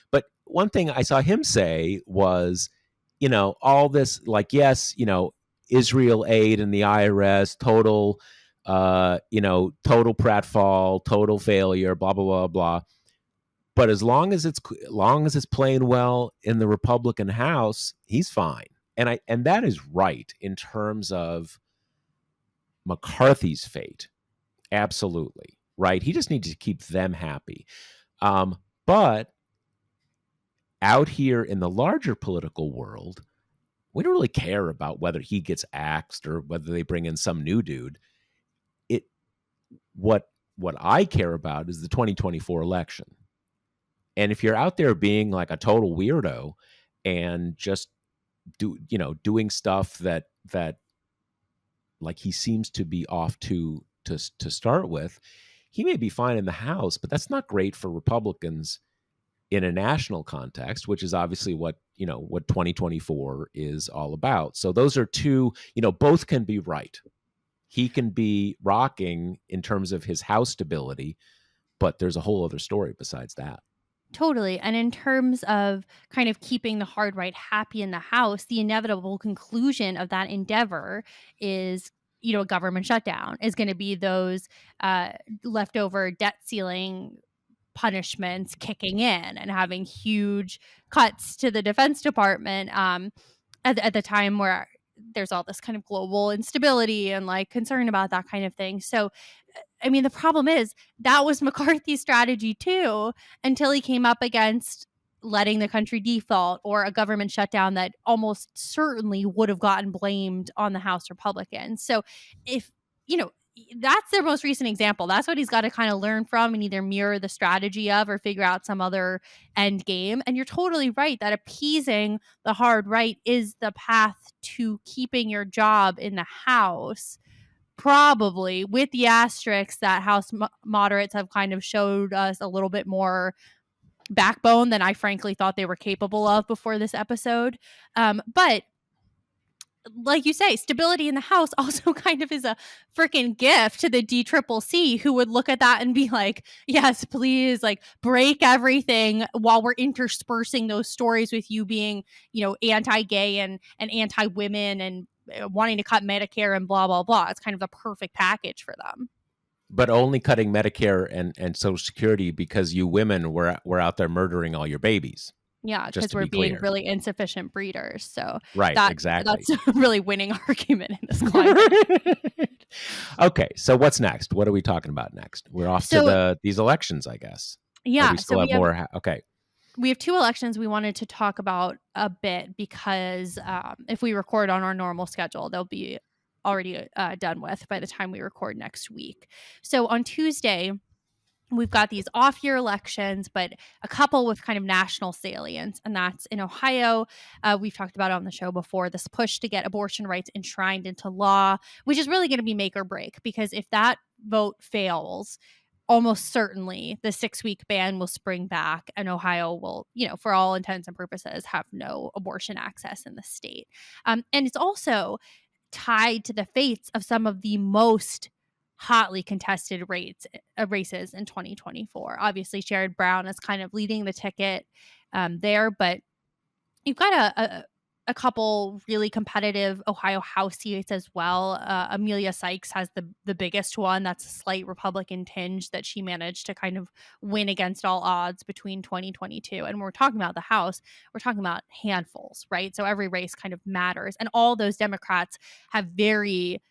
Speaker 2: But one thing I saw him say was, all this, like, yes, Israel aid and the IRS, total pratfall, total failure, blah, blah, blah, blah. But as long as it's playing well in the Republican House, he's fine. And that is right in terms of McCarthy's fate. Absolutely. Right. He just needs to keep them happy. But out here in the larger political world, we don't really care about whether he gets axed or whether they bring in some new dude. What I care about is the 2024 election. And if you're out there being like a total weirdo and just doing stuff that like he seems to be off to start with, he may be fine in the House, but that's not great for Republicans in a national context, which is obviously what, what 2024 is all about. So those are two, both can be right. He can be rocking in terms of his House stability, but there's a whole other story besides that.
Speaker 1: Totally. And in terms of kind of keeping the hard right happy in the House, the inevitable conclusion of that endeavor is, a government shutdown is going to be those uh, leftover debt ceiling punishments kicking in and having huge cuts to the Defense Department at the time where there's all this kind of global instability and like concern about that kind of thing. So I mean, the problem is that was McCarthy's strategy too, until he came up against letting the country default or a government shutdown that almost certainly would have gotten blamed on the House Republicans. So if, that's their most recent example. That's what he's got to kind of learn from and either mirror the strategy of or figure out some other end game. And you're totally right that appeasing the hard right is the path to keeping your job in the House. Probably, with the asterisks that House moderates have kind of showed us a little bit more backbone than I frankly thought they were capable of before this episode. But like you say, stability in the House also kind of is a freaking gift to the DCCC, who would look at that and be like, yes, please, like break everything while we're interspersing those stories with you being, anti-gay and anti-women and wanting to cut Medicare and blah, blah, blah. It's kind of the perfect package for them.
Speaker 2: But only cutting Medicare and Social Security because you women were out there murdering all your babies.
Speaker 1: Yeah,
Speaker 2: just
Speaker 1: because
Speaker 2: to
Speaker 1: we're
Speaker 2: be
Speaker 1: being
Speaker 2: clear.
Speaker 1: really insufficient breeders. So
Speaker 2: Right, exactly.
Speaker 1: that's a really winning argument in this climate.
Speaker 2: Okay, so what's next? What are we talking about next? We're off to these elections, I guess.
Speaker 1: Yeah,
Speaker 2: or we still have more. Okay.
Speaker 1: We have two elections we wanted to talk about a bit because if we record on our normal schedule, they'll be already done with by the time we record next week. So on Tuesday, we've got these off-year elections, but a couple with kind of national salience, and that's in Ohio. We've talked about it on the show before, this push to get abortion rights enshrined into law, which is really going to be make or break, because if that vote fails, almost certainly the 6-week ban will spring back and Ohio will, for all intents and purposes, have no abortion access in the state. And it's also tied to the fates of some of the most hotly contested races in 2024. Obviously, Sherrod Brown is kind of leading the ticket there, but you've got a couple really competitive Ohio House seats as well. Amelia Sykes has the biggest one. That's a slight Republican tinge that she managed to kind of win against all odds between 2022. And when we're talking about the House, we're talking about handfuls, right? So every race kind of matters. And all those Democrats have very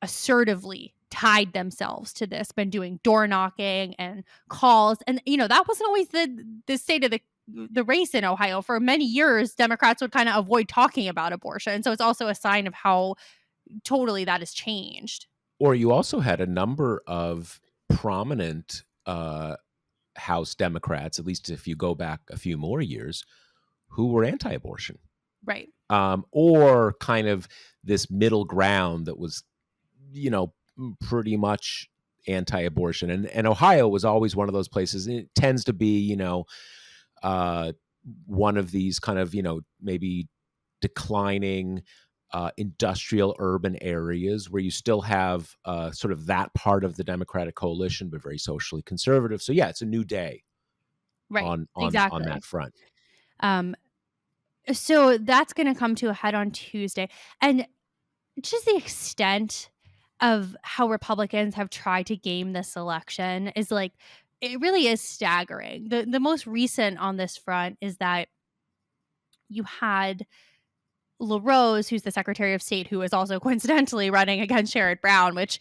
Speaker 1: assertively tied themselves to this, been doing door knocking and calls. And, that wasn't always the state of the race in Ohio. For many years, Democrats would kind of avoid talking about abortion. So it's also a sign of how totally that has changed.
Speaker 2: Or you also had a number of prominent House Democrats, at least if you go back a few more years, who were anti-abortion.
Speaker 1: Right.
Speaker 2: Or kind of this middle ground that was, pretty much anti-abortion. And Ohio was always one of those places. And it tends to be, one of these kind of, maybe declining industrial urban areas where you still have sort of that part of the Democratic coalition, but very socially conservative. So yeah, it's a new day,
Speaker 1: right?
Speaker 2: On that front.
Speaker 1: So that's going to come to a head on Tuesday, and just the extent of how Republicans have tried to game this election is like, it really is staggering. The most recent on this front is that you had LaRose, who's the Secretary of State, who is also coincidentally running against Sherrod Brown, which,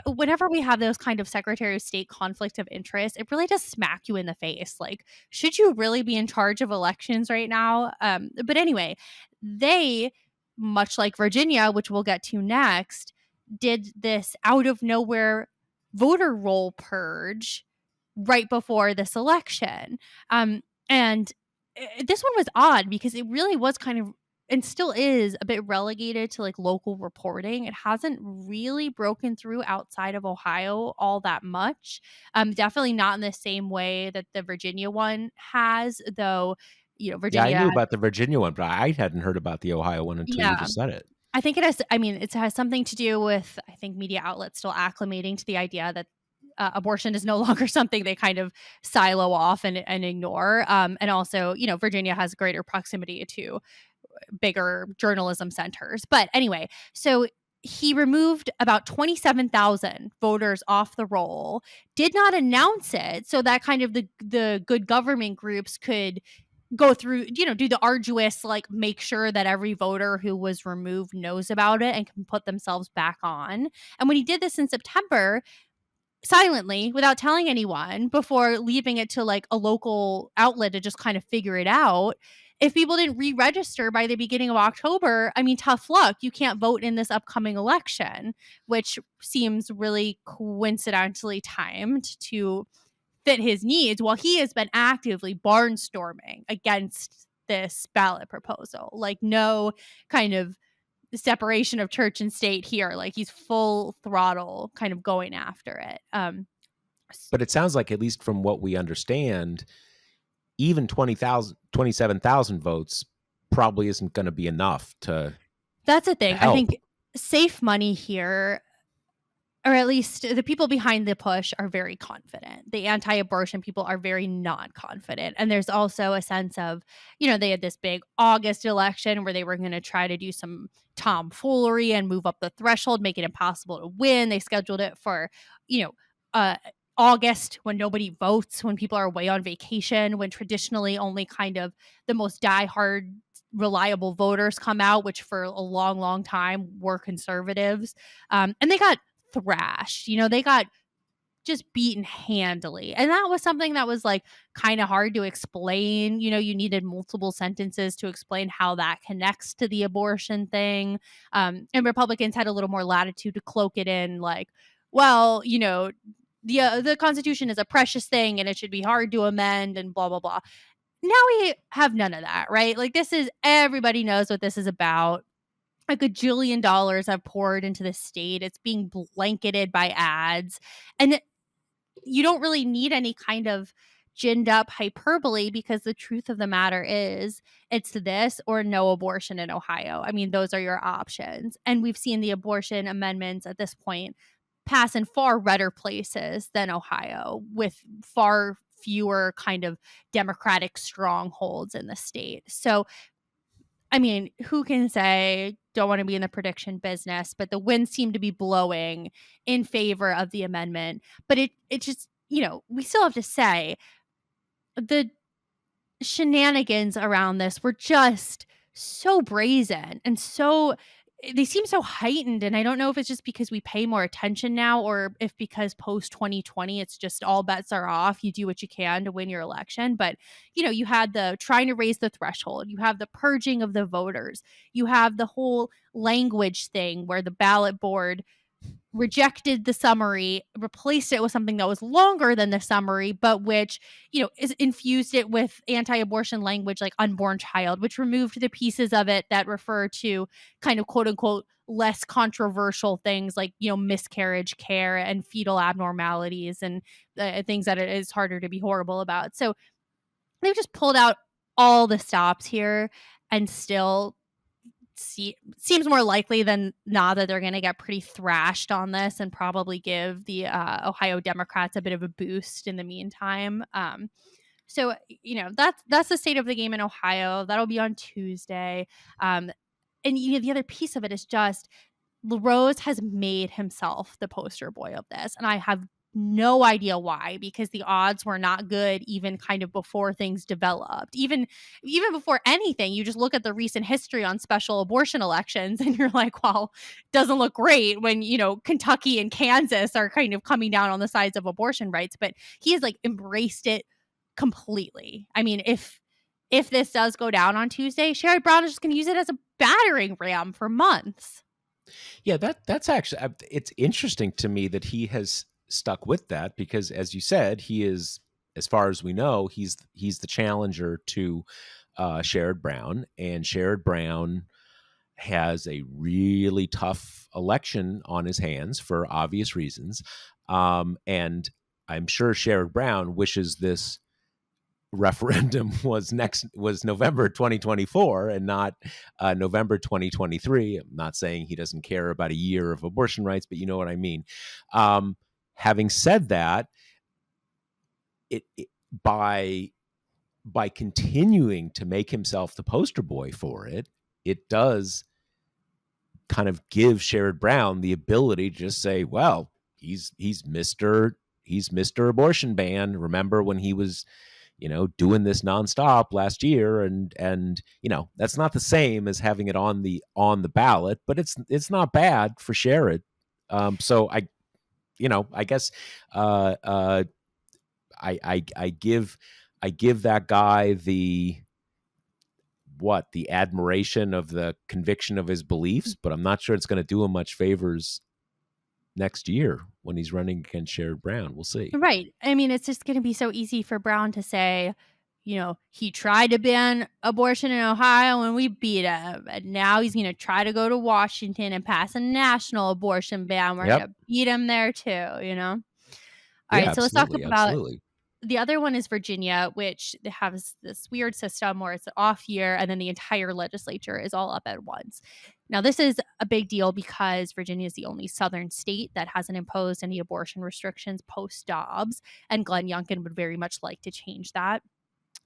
Speaker 1: whenever we have those kind of Secretary of State conflict of interest, it really does smack you in the face. Like, should you really be in charge of elections right now? But anyway, they, much like Virginia, which we'll get to next, did this out of nowhere voter roll purge right before this election. And this one was odd because it really was kind of and still is a bit relegated to like local reporting. It hasn't really broken through outside of Ohio all that much. Definitely not in the same way that the Virginia one has, though,
Speaker 2: Yeah, I
Speaker 1: Virginia,
Speaker 2: knew about the Virginia one, but I hadn't heard about the Ohio one until you
Speaker 1: yeah.
Speaker 2: just said it.
Speaker 1: I think it has, I mean, it has something to do with, I think, media outlets still acclimating to the idea that abortion is no longer something they kind of silo off and ignore. And also, Virginia has greater proximity to bigger journalism centers. But anyway, so he removed about 27,000 voters off the roll, did not announce it so that kind of the good government groups could go through, do the arduous, like, make sure that every voter who was removed knows about it and can put themselves back on. And when he did this in September, silently, without telling anyone, before leaving it to like a local outlet to just kind of figure it out, if people didn't re-register by the beginning of October, I mean, tough luck. You can't vote in this upcoming election, which seems really coincidentally timed to fit his needs, while he has been actively barnstorming against this ballot proposal. Like, no kind of separation of church and state here. Like, he's full throttle kind of going after it.
Speaker 2: But it sounds like, at least from what we understand, even 27,000 votes probably isn't going to be enough to
Speaker 1: That's the thing. I
Speaker 2: help.
Speaker 1: think safe money here, or at least the people behind the push, are very confident. The anti-abortion people are very not confident. And there's also a sense of, they had this big August election where they were going to try to do some tomfoolery and move up the threshold, make it impossible to win. They scheduled it for, uh, August, when nobody votes, when people are away on vacation, when traditionally only kind of the most diehard reliable voters come out, which for a long, long time were conservatives. And they got thrashed. They got just beaten handily. And that was something that was like kind of hard to explain. You needed multiple sentences to explain how that connects to the abortion thing. And Republicans had a little more latitude to cloak it in, like, well, the Constitution is a precious thing and it should be hard to amend and blah, blah, blah. Now we have none of that, right? Like, everybody knows what this is about. A gajillion dollars have poured into the state. It's being blanketed by ads. And you don't really need any kind of ginned up hyperbole, because the truth of the matter is it's this or no abortion in Ohio. I mean, those are your options. And we've seen the abortion amendments at this point pass in far redder places than Ohio, with far fewer kind of Democratic strongholds in the state. So, I mean, who can say, don't want to be in the prediction business, but the winds seem to be blowing in favor of the amendment. But it just, we still have to say the shenanigans around this were just so brazen and they seem so heightened. And I don't know if it's just because we pay more attention now, or if because post 2020 it's just all bets are off, you do what you can to win your election. But you had the trying to raise the threshold, you have the purging of the voters, you have the whole language thing where the ballot board rejected the summary, replaced it with something that was longer than the summary, but which, is infused it with anti-abortion language like unborn child, which removed the pieces of it that refer to kind of quote unquote less controversial things like, miscarriage care and fetal abnormalities and things that it is harder to be horrible about. So they've just pulled out all the stops here, and still seems more likely than not that they're going to get pretty thrashed on this and probably give the Ohio Democrats a bit of a boost in the meantime. So that's the state of the game in Ohio. That'll be on Tuesday. And the other piece of it is just LaRose has made himself the poster boy of this, and I have no idea why, because the odds were not good even kind of before things developed. Even before anything, you just look at the recent history on special abortion elections and you're like, well, doesn't look great when, Kentucky and Kansas are kind of coming down on the sides of abortion rights. But he has like embraced it completely. I mean, if this does go down on Tuesday, Sherrod Brown is just going to use it as a battering ram for months.
Speaker 2: Yeah, that's actually, it's interesting to me that he has stuck with that, because as you said, he is, as far as we know, he's the challenger to Sherrod Brown, and Sherrod Brown has a really tough election on his hands for obvious reasons. And I'm sure Sherrod Brown wishes this referendum was November 2024 and not November 2023. I'm not saying he doesn't care about a year of abortion rights, but you know what I mean. Having said that, it by continuing to make himself the poster boy for it, it does kind of give Sherrod Brown the ability to just say, well, he's Mr. Abortion ban. Remember when he was, doing this nonstop last year, and that's not the same as having it on the ballot, but it's not bad for Sherrod. So I guess I give that guy the admiration of the conviction of his beliefs, but I'm not sure it's going to do him much favors next year when he's running against Sherrod Brown. We'll see.
Speaker 1: Right. I mean, it's just going to be so easy for Brown to say, he tried to ban abortion in Ohio and we beat him. And now he's going to try to go to Washington and pass a national abortion ban. We're going to beat him there too, All right. So let's talk about the other one is Virginia, which has this weird system where it's an off year and then the entire legislature is all up at once. Now, this is a big deal because Virginia is the only southern state that hasn't imposed any abortion restrictions post-Dobbs, and Glenn Youngkin would very much like to change that.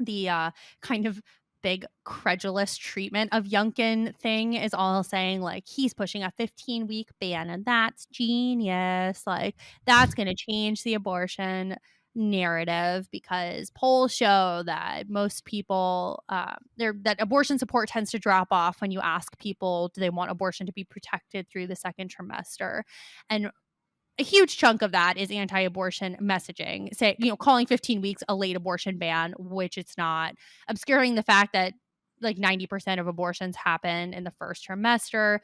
Speaker 1: The kind of big credulous treatment of Youngkin thing is all saying, like, he's pushing a 15-week ban, and that's genius. Like, that's going to change the abortion narrative because polls show that most people that abortion support tends to drop off when you ask people, do they want abortion to be protected through the second trimester? And a huge chunk of that is anti-abortion messaging, say, calling 15 weeks a late abortion ban, which it's not, obscuring the fact that like 90% of abortions happen in the first trimester.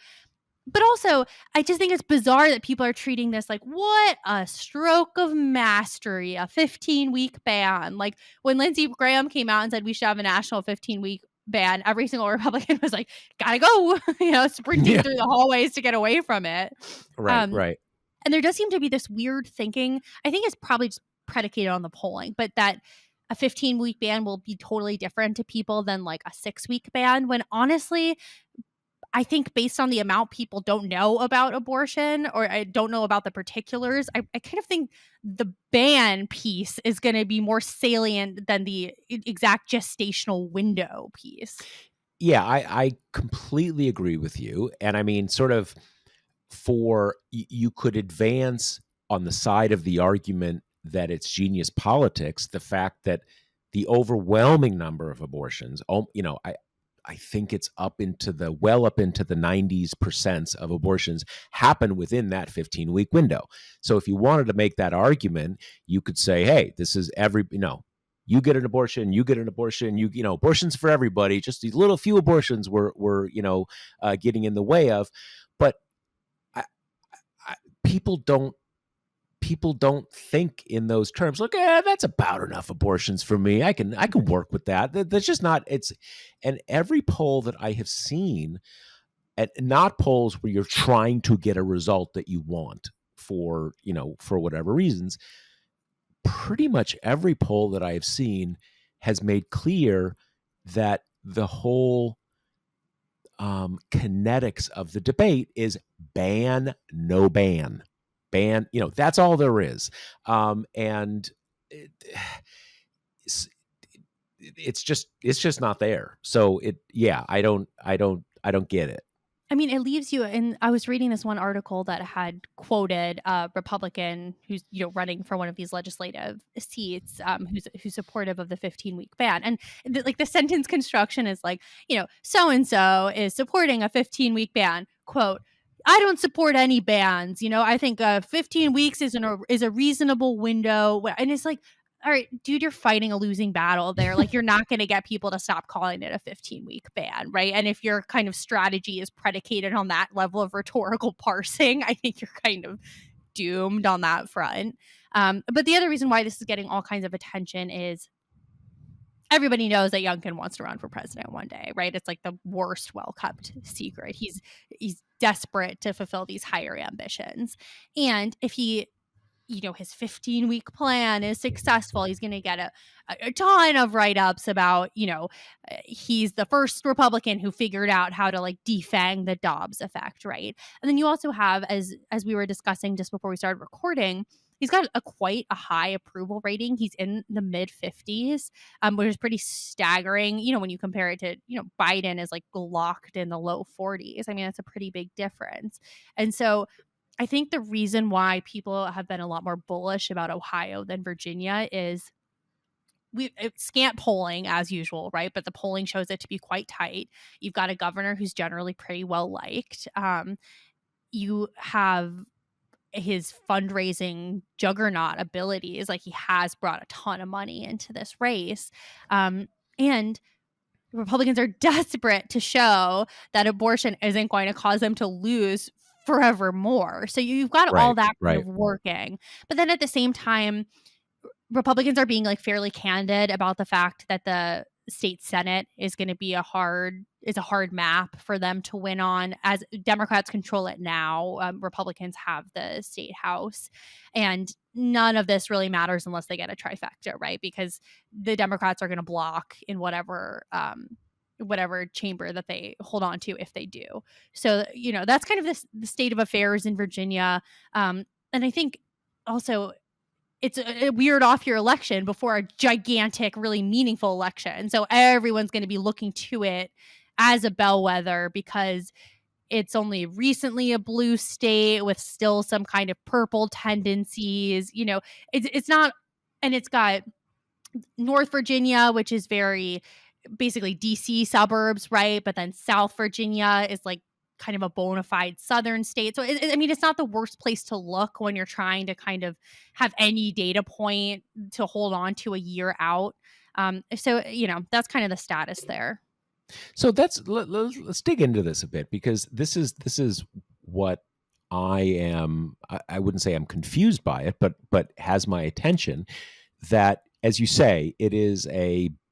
Speaker 1: But also, I just think it's bizarre that people are treating this like, what a stroke of mastery, a 15-week ban. Like, when Lindsey Graham came out and said we should have a national 15-week ban, every single Republican was like, gotta go, sprinting through the hallways to get away from it.
Speaker 2: Right.
Speaker 1: And there does seem to be this weird thinking. I think it's probably just predicated on the polling, but that a 15-week ban will be totally different to people than like a 6-week ban, when honestly, I think based on the amount people don't know about abortion, or I don't know about the particulars, I kind of think the ban piece is going to be more salient than the exact gestational window piece.
Speaker 2: Yeah, I completely agree with you. And I mean, sort of you could advance on the side of the argument that it's genius politics, the fact that the overwhelming number of abortions, I think it's up into the 90% of abortions happen within that 15-week window. So if you wanted to make that argument, you could say, hey, this is you get an abortion, abortions for everybody. Just these little few abortions were getting in the way of. But people don't think in those terms. Look, that's about enough abortions for me. I can work with that. That's just not. And every poll that I have seen, and not polls where you're trying to get a result that you want for whatever reasons. Pretty much every poll that I have seen has made clear that the whole kinetics of the debate is ban, no ban. Ban, that's all there is. And it's just not there. So I don't get it.
Speaker 1: I mean, it leaves you, and I was reading this one article that had quoted a Republican who's running for one of these legislative seats, who's supportive of the 15-week ban, and the sentence construction is like, so and so is supporting a 15-week ban. Quote, I don't support any bans. I think 15 weeks is a reasonable window, and it's like, all right, dude, you're fighting a losing battle there. Like, you're not going to get people to stop calling it a 15-week ban, right? And if your kind of strategy is predicated on that level of rhetorical parsing, I think you're kind of doomed on that front. But the other reason why this is getting all kinds of attention is, everybody knows that Youngkin wants to run for president one day, right? It's like the worst well-kept secret. He's desperate to fulfill these higher ambitions. And if he, his 15-week plan is successful, he's going to get a ton of write-ups about, he's the first Republican who figured out how to like defang the Dobbs effect, right? And then you also have, as we were discussing just before we started recording, he's got quite a high approval rating. He's in the mid 50s, which is pretty staggering, when you compare it to, Biden is like locked in the low 40s. I mean, that's a pretty big difference. And so I think the reason why people have been a lot more bullish about Ohio than Virginia is it's scant polling as usual, right? But the polling shows it to be quite tight. You've got a governor who's generally pretty well liked. You have his fundraising juggernaut abilities. Like, he has brought a ton of money into this race. And Republicans are desperate to show that abortion isn't going to cause them to lose forevermore. So you've got all that kind of working. But then at the same time, Republicans are being like fairly candid about the fact that the state Senate is going to be a hard map for them to win on, as Democrats control it now. Republicans have the state house, and none of this really matters unless they get a trifecta, right? Because the Democrats are going to block in whatever chamber that they hold on to if they do. So, that's kind of the state of affairs in Virginia. And I think also it's a weird off-year election before a gigantic, really meaningful election. So everyone's going to be looking to it as a bellwether because it's only recently a blue state with still some kind of purple tendencies. It's not, and it's got North Virginia, which is very basically DC suburbs, right? But then South Virginia is like kind of a bona fide southern state. So, it's not the worst place to look when you're trying to kind of have any data point to hold on to a year out. So, that's kind of the status there.
Speaker 2: So let's dig into this a bit, because this is what I wouldn't say I'm confused by it, but has my attention, that, as you say, it is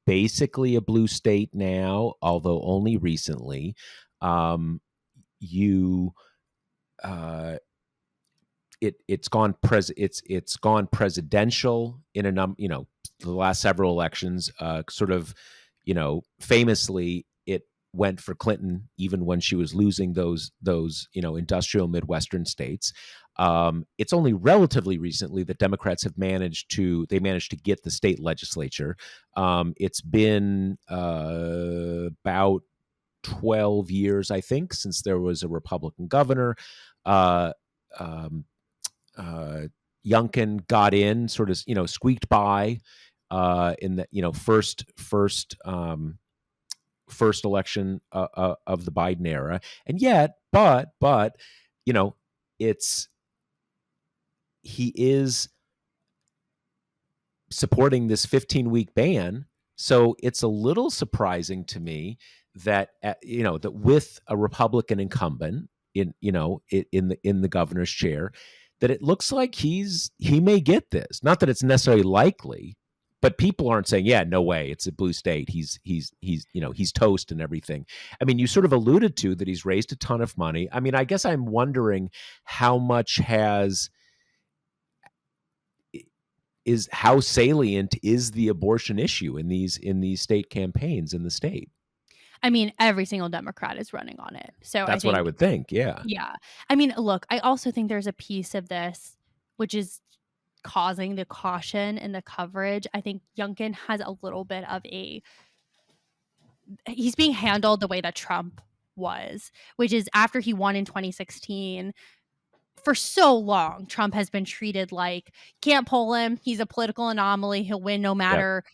Speaker 2: basically a blue state now, although only recently. It's gone presidential in a the last several elections. Sort of, famously, it went for Clinton even when she was losing those industrial Midwestern states. It's only relatively recently that Democrats have managed to get the state legislature. It's been about 12 years, I think, since there was a Republican governor. Youngkin got in, sort of, squeaked by in the first election of the Biden era, and yet, but he is supporting this 15-week ban. So it's a little surprising to me that that with a Republican incumbent in the governor's chair, that it looks like he may get this. Not that it's necessarily likely, but people aren't saying, yeah, no way, it's a blue state, he's toast and everything. I mean, you sort of alluded to that he's raised a ton of money. I mean, I guess I'm wondering how much how salient is the abortion issue in these state campaigns in the state?
Speaker 1: I mean, every single Democrat is running on it. So
Speaker 2: that's what I would think. Yeah.
Speaker 1: Yeah. I mean, look, I also think there's a piece of this which is causing the caution in the coverage. I think Youngkin has a little bit of he's being handled the way that Trump was, which is after he won in 2016. For so long, Trump has been treated like, can't poll him. He's a political anomaly. He'll win no matter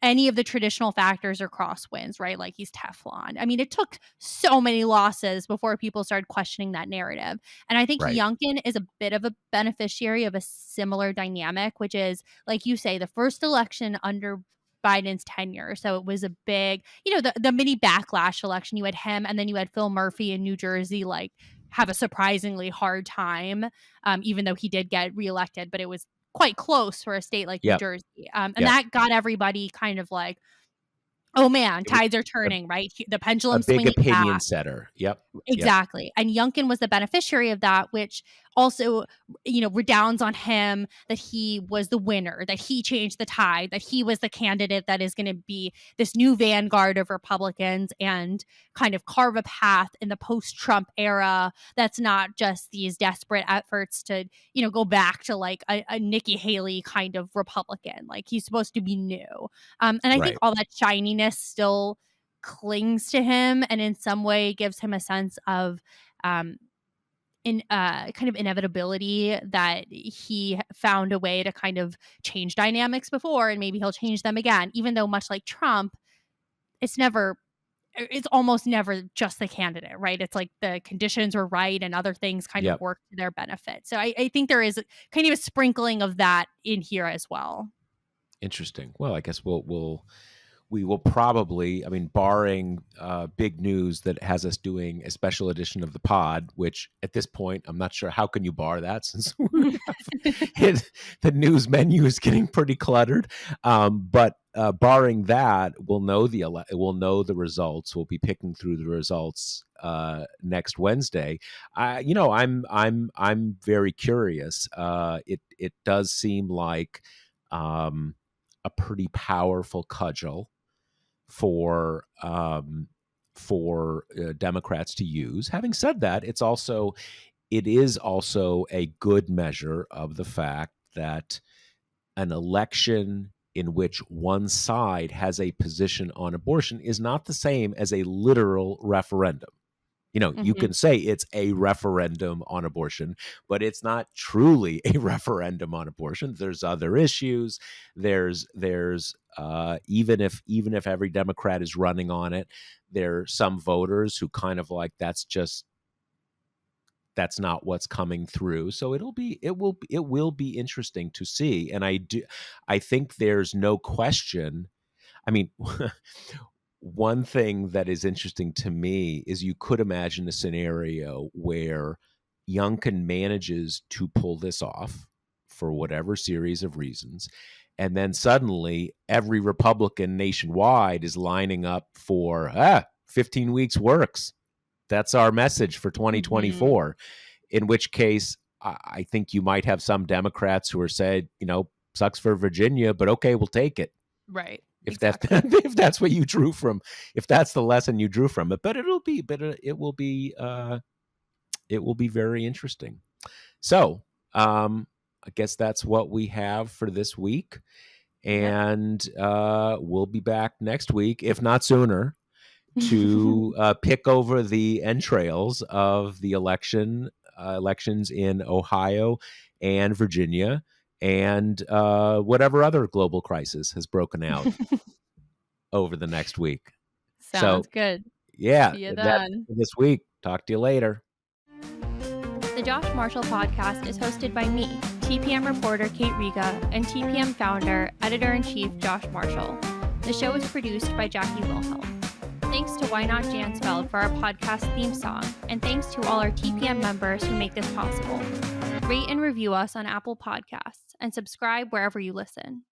Speaker 1: any of the traditional factors or crosswinds, right? Like, he's Teflon. I mean, it took so many losses before people started questioning that narrative. And I think Youngkin is a bit of a beneficiary of a similar dynamic, which is, like you say, the first election under Biden's tenure. So it was a big, the mini backlash election. You had him, and then you had Phil Murphy in New Jersey, like, have a surprisingly hard time, even though he did get reelected, but it was quite close for a state like New Jersey. And that got everybody kind of like, Oh man,
Speaker 2: It was
Speaker 1: tides are
Speaker 2: a,
Speaker 1: turning, right? The
Speaker 2: a
Speaker 1: pendulum's
Speaker 2: big
Speaker 1: swinging
Speaker 2: opinion
Speaker 1: back.
Speaker 2: setter. Yep. Yep.
Speaker 1: Exactly. And Youngkin was the beneficiary of that, which also, redounds on him that he was the winner, that he changed the tide, that he was the candidate that is going to be this new vanguard of Republicans and kind of carve a path in the post-Trump era that's not just these desperate efforts to, go back to like a Nikki Haley kind of Republican. Like he's supposed to be new. And I think
Speaker 2: Right.
Speaker 1: all that shininess still clings to him and in some way gives him a sense of in kind of inevitability that he found a way to kind of change dynamics before and maybe he'll change them again, even though much like Trump, it's almost never just the candidate, right? It's like the conditions were right and other things kind of
Speaker 2: Yep.
Speaker 1: work to their benefit. So I think there is kind of a sprinkling of that in here as well.
Speaker 2: Interesting. Well, I guess we will probably, I mean, barring big news that has us doing a special edition of the pod, which at this point, I'm not sure how can you bar that since the news menu is getting pretty cluttered. But barring that, we'll know the results. We'll be picking through the results next Wednesday. I'm very curious. It does seem like a pretty powerful cudgel for Democrats to use. Having said that, it is also a good measure of the fact that an election in which one side has a position on abortion is not the same as a literal referendum. You
Speaker 1: Mhm.
Speaker 2: can say it's a referendum on abortion, but it's not truly a referendum on abortion. There's other issues. There's even if every Democrat is running on it, there are some voters who kind of like that's not what's coming through. So it will be interesting to see. And I think there's no question. I mean, one thing that is interesting to me is you could imagine a scenario where Youngkin manages to pull this off for whatever series of reasons. And then suddenly every Republican nationwide is lining up for 15 weeks works. That's our message for
Speaker 1: Mhm.
Speaker 2: 2024. In which case, I think you might have some Democrats who are saying, sucks for Virginia, but okay, we'll take it
Speaker 1: Right.
Speaker 2: if that
Speaker 1: Exactly.
Speaker 2: if that's what you drew from, if that's the lesson you drew from it. But it will be very interesting. So I guess that's what we have for this week,
Speaker 1: Yep.
Speaker 2: and we'll be back next week, if not sooner, to pick over the entrails of the elections in Ohio and Virginia, and whatever other global crisis has broken out over the next week.
Speaker 1: Sounds
Speaker 2: So,
Speaker 1: good.
Speaker 2: yeah,
Speaker 1: See you
Speaker 2: that's
Speaker 1: then.
Speaker 2: this week. Talk to you later.
Speaker 1: The Josh Marshall podcast is hosted by me, TPM reporter Kate Riga, and TPM founder, editor-in-chief Josh Marshall. The show is produced by Jackie Wilhelm. Thanks to Why Not Jansfeld for our podcast theme song, and thanks to all our TPM members who make this possible. Rate and review us on Apple Podcasts, and subscribe wherever you listen.